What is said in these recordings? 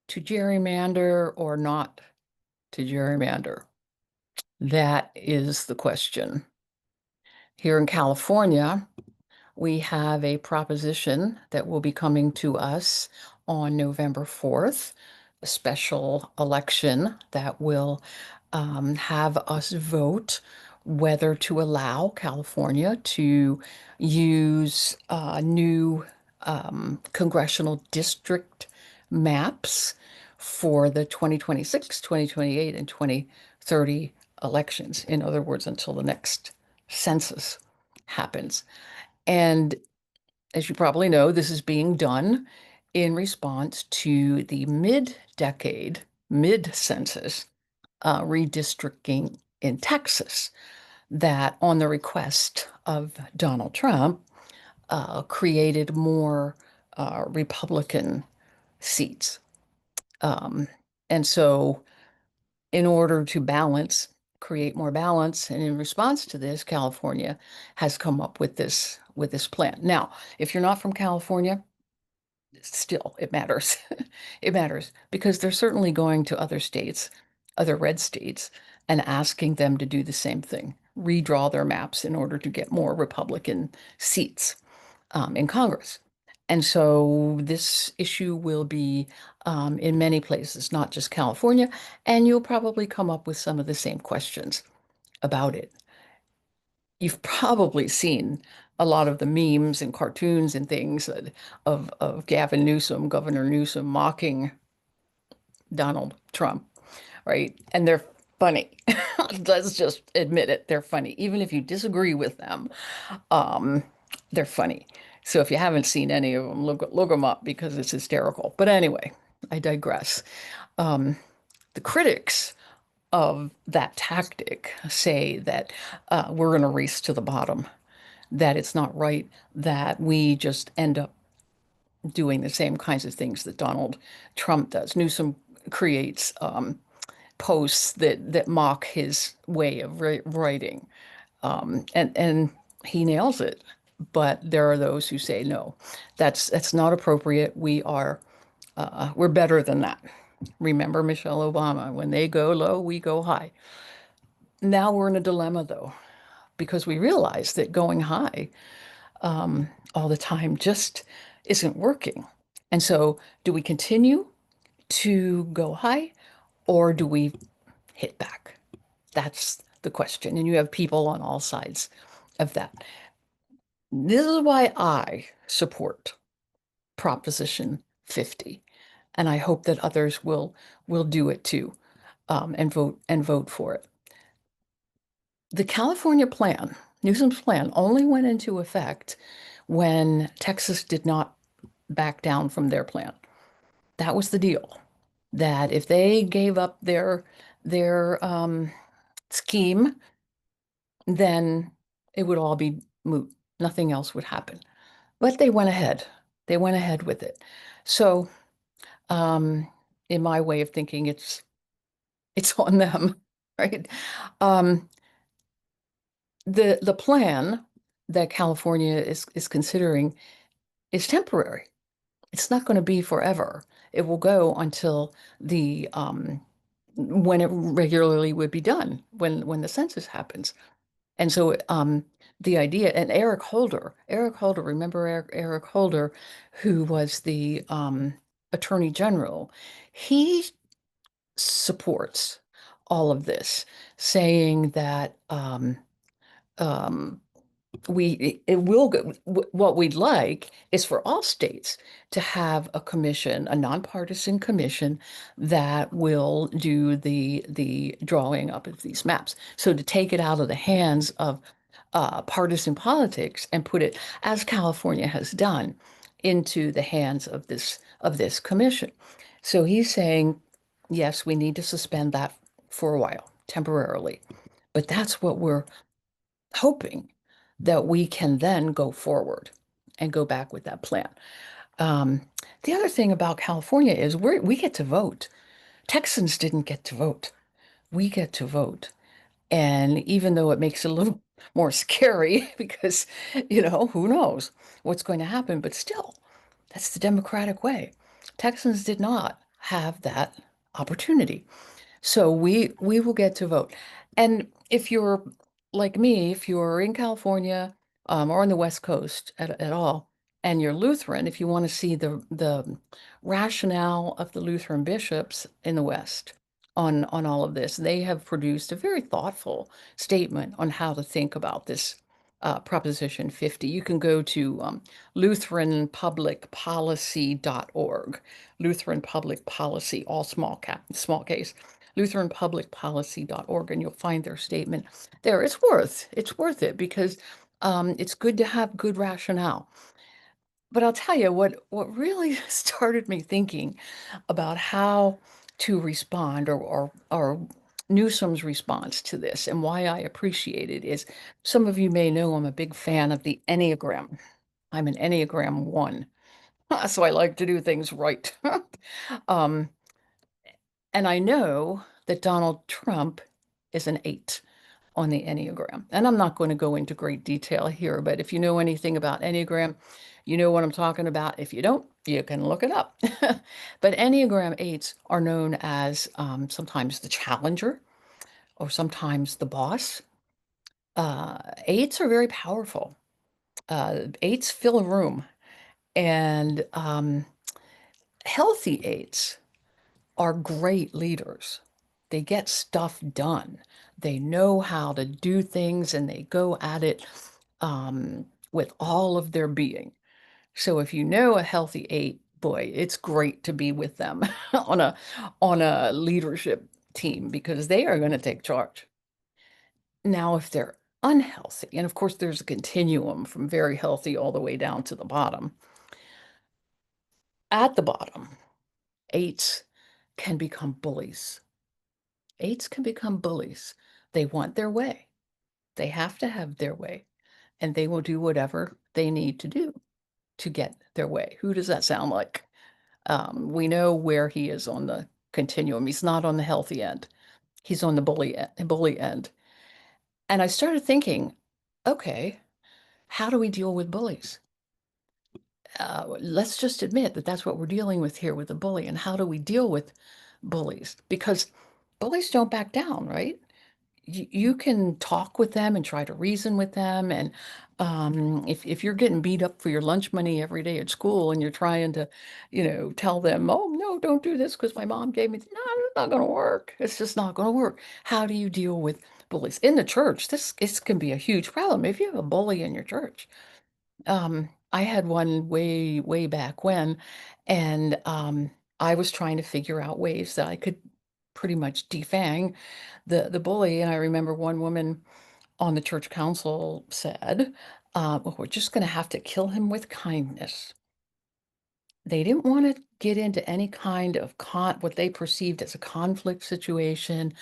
to gerrymander or not to gerrymander? That is the question. Here in California, we have a proposition that will be coming to us on November 4th, a special election that will have us vote whether to allow California to use new congressional district maps for the 2026, 2028, and 2030 elections. In other words, until the next census happens. And as you probably know, this is being done in response to the mid-decade, mid-census redistricting in Texas that, on the request of Donald Trump, created more Republican seats. And so, in order to create more balance, and in response to this, California has come up with this plan. Now, if you're not from California, still it matters. It matters because they're certainly going to other states, other red states, and asking them to do the same thing, redraw their maps in order to get more Republican seats in Congress. And so this issue will be in many places, not just California, and you'll probably come up with some of the same questions about it. You've probably seen a lot of the memes and cartoons and things of Gavin Newsom, Governor Newsom, mocking Donald Trump, right? And they're funny. Let's just admit it. They're funny. Even if you disagree with them, um, they're funny. So if you haven't seen any of them, look them up because it's hysterical. But anyway, I digress. Um, the critics of that tactic say that we're in a race to the bottom, that it's not right, that we just end up doing the same kinds of things that Donald Trump does. Newsom creates posts that mock his way of writing, and he nails it. But there are those who say no, that's not appropriate. We're better than that. Remember Michelle Obama, when they go low, we go high. Now we're in a dilemma though, because we realize that going high all the time just isn't working. And so, do we continue to go high or do we hit back? That's the question. And you have people on all sides of that. This is why I support Proposition 50. And I hope that others will do it too, and vote for it. The California plan, Newsom's plan, only went into effect when Texas did not back down from their plan. That was the deal. That if they gave up their scheme, then it would all be moot. Nothing else would happen. But they went ahead. They went ahead with it. So, in my way of thinking, it's on them, right? Um, the plan that California is considering is temporary. It's not going to be forever. It will go until the when it regularly would be done, when the census happens. And so the idea, and Eric Holder, remember Eric Holder, who was the Attorney General, he supports all of this, saying that um, it will go, what we'd like is for all states to have a commission, a nonpartisan commission that will do the drawing up of these maps. So to take it out of the hands of partisan politics and put it, as California has done, into the hands of this commission. So he's saying, yes, we need to suspend that for a while, temporarily. But that's what we're hoping, that we can then go forward and go back with that plan. Um, the other thing about California is we get to vote. Texans didn't get to vote. We get to vote. And even though it makes it a little more scary because, who knows what's going to happen, but still, that's the democratic way. Texans did not. have that opportunity. So we will get to vote. And if you're like me, if you're in California or on the West Coast at all, and you're Lutheran, if you want to see the rationale of the Lutheran bishops in the West on all of this, they have produced a very thoughtful statement on how to think about this Proposition 50. You can go to lutheranpublicpolicy.org, Lutheran Public Policy, all small case, lutheranpublicpolicy.org, and you'll find their statement there. It's worth it because it's good to have good rationale. But I'll tell you what really started me thinking about how to respond or Newsom's response to this and why I appreciate it is some of you may know I'm a big fan of the Enneagram. I'm an Enneagram 1, so I like to do things right. um, and I know that Donald Trump is an 8 on the Enneagram. And I'm not going to go into great detail here, but if you know anything about Enneagram, you know what I'm talking about. If you don't, you can look it up. But Enneagram 8s are known as sometimes the challenger or sometimes the boss. 8s are very powerful. 8s fill a room, and healthy 8s are great leaders. They get stuff done. They know how to do things and they go at it with all of their being. So if you know a healthy 8, boy, it's great to be with them on a leadership team because they are going to take charge. Now, if they're unhealthy, and of course there's a continuum from very healthy all the way down to the bottom. At the bottom, 8s can become bullies. 8s can become bullies. They want their way. They have to have their way, and they will do whatever they need to do to get their way. Who does that sound like? We know where he is on the continuum. He's not on the healthy end. He's on the bully end. And I started thinking, okay, how do we deal with bullies? Let's just admit that that's what we're dealing with here with the bully. And how do we deal with bullies? Because bullies don't back down, right? You can talk with them and try to reason with them. And if you're getting beat up for your lunch money every day at school and you're trying to, tell them, oh, no, don't do this because my mom gave me, no, it's not going to work. It's just not going to work. How do you deal with bullies? In the church, this can be a huge problem. If you have a bully in your church, I had one way, way back when, and I was trying to figure out ways that I could pretty much defang the bully. And I remember one woman on the church council said, well, we're just going to have to kill him with kindness. They didn't want to get into any kind of what they perceived as a conflict situation.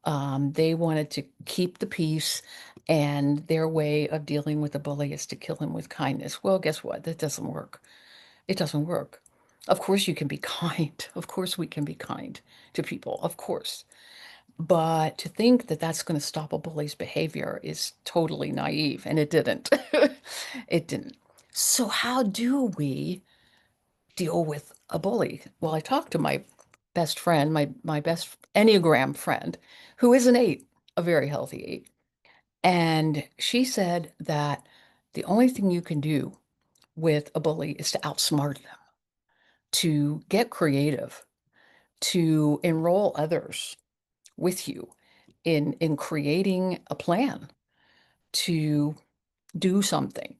They wanted to keep the peace, and their way of dealing with the bully is to kill him with kindness. Well, guess what? That doesn't work. It doesn't work. Of course, you can be kind. Of course, we can be kind to people. Of course. But to think that that's going to stop a bully's behavior is totally naive, and it didn't. It didn't. So, how do we deal with a bully? Well, I talked to my best friend, my best Enneagram friend, who is an 8, a very healthy 8. And she said that the only thing you can do with a bully is to outsmart them, to get creative, to enroll others with you in creating a plan to do something.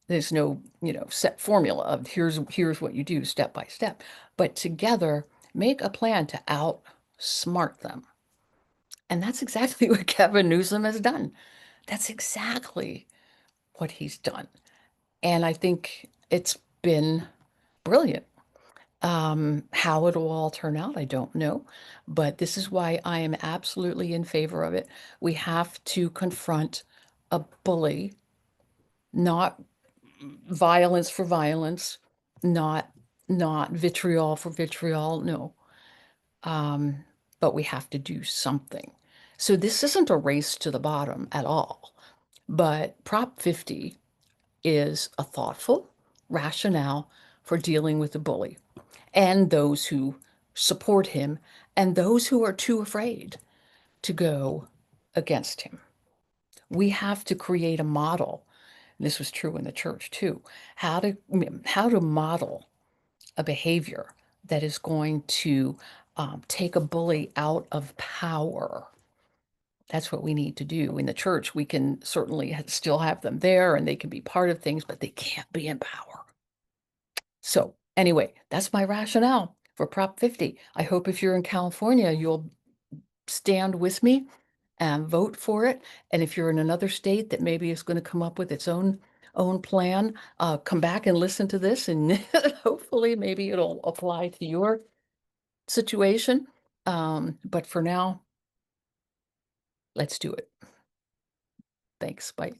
There's no, set formula of here's what you do step by step, but together make a plan to outsmart them. And that's exactly what Gavin Newsom has done. That's exactly what he's done. And I think it's been brilliant. How it'll all turn out, I don't know. But this is why I am absolutely in favor of it. We have to confront a bully, not violence for violence, not not vitriol for vitriol, no. Um, but we have to do something. So this isn't a race to the bottom at all. But Prop 50 is a thoughtful rationale for dealing with the bully and those who support him, and those who are too afraid to go against him. We have to create a model. And this was true in the church too. How to model a behavior that is going to take a bully out of power. That's what we need to do. In the church, we can certainly still have them there and they can be part of things, but they can't be in power. So anyway, that's my rationale for Prop 50. I hope if you're in California, you'll stand with me and vote for it. And if you're in another state that maybe is going to come up with its own plan, come back and listen to this, and hopefully maybe it'll apply to your situation. But for now, let's do it. Thanks. Bye.